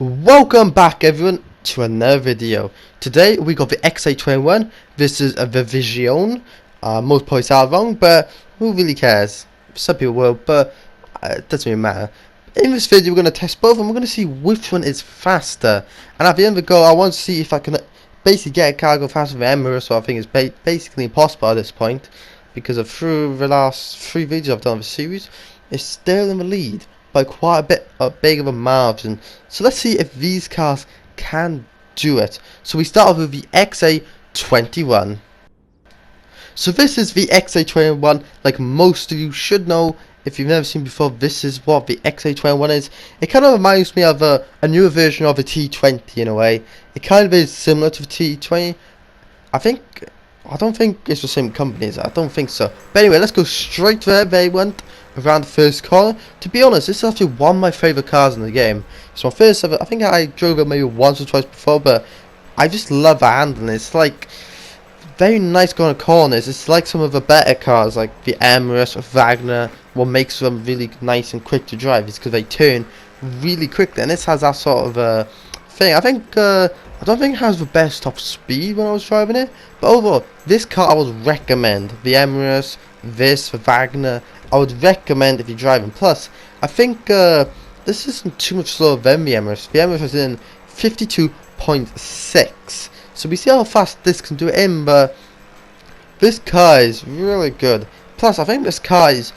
Welcome back everyone to another video. Today we got the XA21. This is the Visione. Most probably sound wrong, but who really cares? Some people will, but it doesn't really matter. In this video we're going to test both and we're going to see which one is faster. And at the end of the go I want to see if I can basically get a car go faster than Emirates, so I think it's basically impossible at this point. Because of through the last 3 videos I've done of the series, it's still in the lead by quite a bit big of a margin. So let's see if these cars can do it. So we start off with the XA21. So this is the XA21. Like most of you should know, if you've never seen before, this is what the XA21 is. It kind of reminds me of a newer version of a T20 in a way. It kind of is similar to the T20. I don't think it's the same company, is it? I don't think so. But anyway, let's go straight to where they went around the first corner. To be honest, this is actually one of my favourite cars in the game. It's my first ever. I think I drove it maybe once or twice before, but I just love the handling. It's like very nice going to corners. It's like some of the better cars, like the Emirates or Wagner. What makes them really nice and quick to drive is because they turn really quickly, and this has that sort of thing. I don't think it has the best top speed when I was driving it, but overall, this car I would recommend. The Emirates, the Wagner, I would recommend if you're driving. Plus, I think this isn't too much slower than the Emirates. The Emirates is in 52.6, so we see how fast this can do it in, but this car is really good. Plus, I think this car is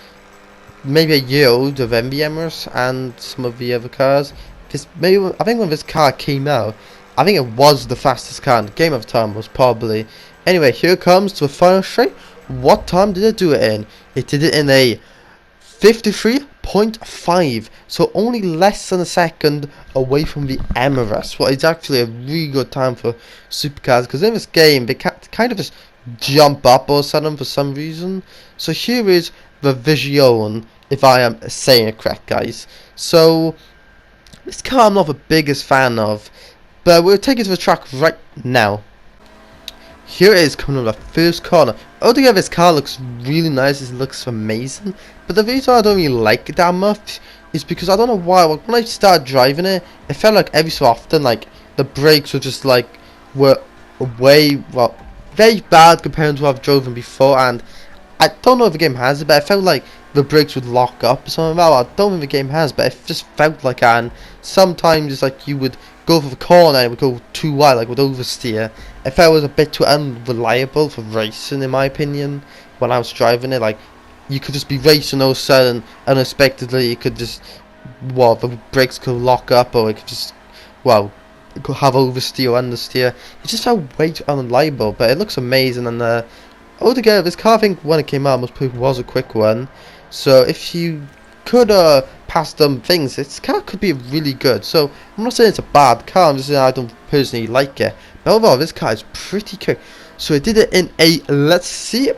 maybe a year older than the Emirates and some of the other cars. I think when this car came out, I think it was the fastest car in the game at the time, was probably. Anyway, here it comes to the final straight. What time did it do it in? It did it in a 53.5, so only less than a second away from the Emirates. What is actually a really good time for supercars, because in this game they kind of just jump up all of a sudden for some reason. So here is the Visione, if I am saying it correct, guys. So this car I'm not the biggest fan of, but we'll take it to the track right now. Here it is coming on the first corner. Altogether this car looks really nice, it looks amazing. But the reason I don't really like it that much is because I don't know why, when I started driving it, it felt like every so often like the brakes were just like very bad compared to what I've driven before. And I don't know if the game has it, but I felt like the brakes would lock up or something. Well, I don't think the game has, but it just felt like that. And sometimes it's like you would go for the corner and it would go too wide, like would oversteer. It felt it was a bit too unreliable for racing, in my opinion, when I was driving it. Like, you could just be racing all of a sudden, unexpectedly, you could just, the brakes could lock up, or it could just, it could have oversteer or understeer. It just felt way too unreliable, but it looks amazing. And altogether, this car, I think when it came out, most people was a quick one. So if you could pass them things, this car could be really good. So I'm not saying it's a bad car, I'm just saying I don't personally like it. But overall, this car is pretty quick. So it did it in a, let's see,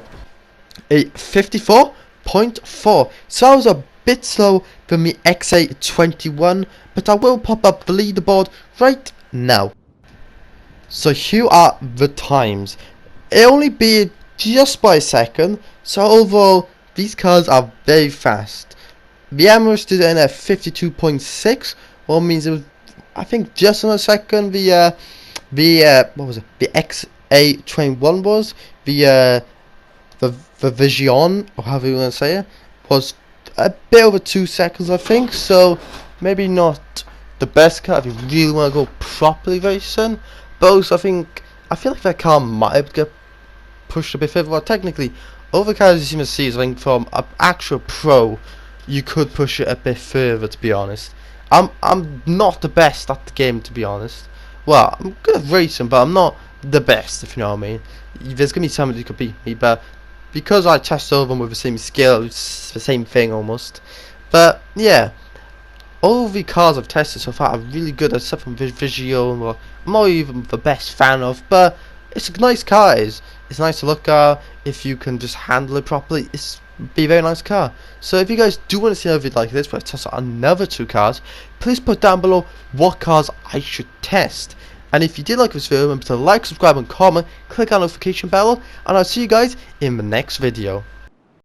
a 54.4. So I was a bit slow than the XA21, but I will pop up the leaderboard right now. So here are the times. It only beat just by a second. So overall, these cars are very fast. The Emirates did it in a 52.6, well, means it was, I think, just in a second. What was it? The XA21 was the Visione, or however you want to say it, was a bit over 2 seconds, I think. So maybe not the best car if you really want to go properly racing. But also, I feel like that car might get pushed a bit further. Well, technically, all the cars you seem to see is, I think, from an actual pro, you could push it a bit further, to be honest. I'm not the best at the game, to be honest. Well, I'm good at racing, but I'm not the best, if you know what I mean. There's gonna be somebody who could beat me, but because I test over them with the same skill, it's the same thing almost. But yeah, all the cars I've tested so far are really good, except from Visione, or I'm not even the best fan of, but it's a nice car. It's nice to look at if you can just handle it properly. It's be a very nice car. So if you guys do want to see another video like this where I test out another 2 cars, please put down below what cars I should test. And if you did like this video, remember to like, subscribe and comment, click on the notification bell, and I'll see you guys in the next video.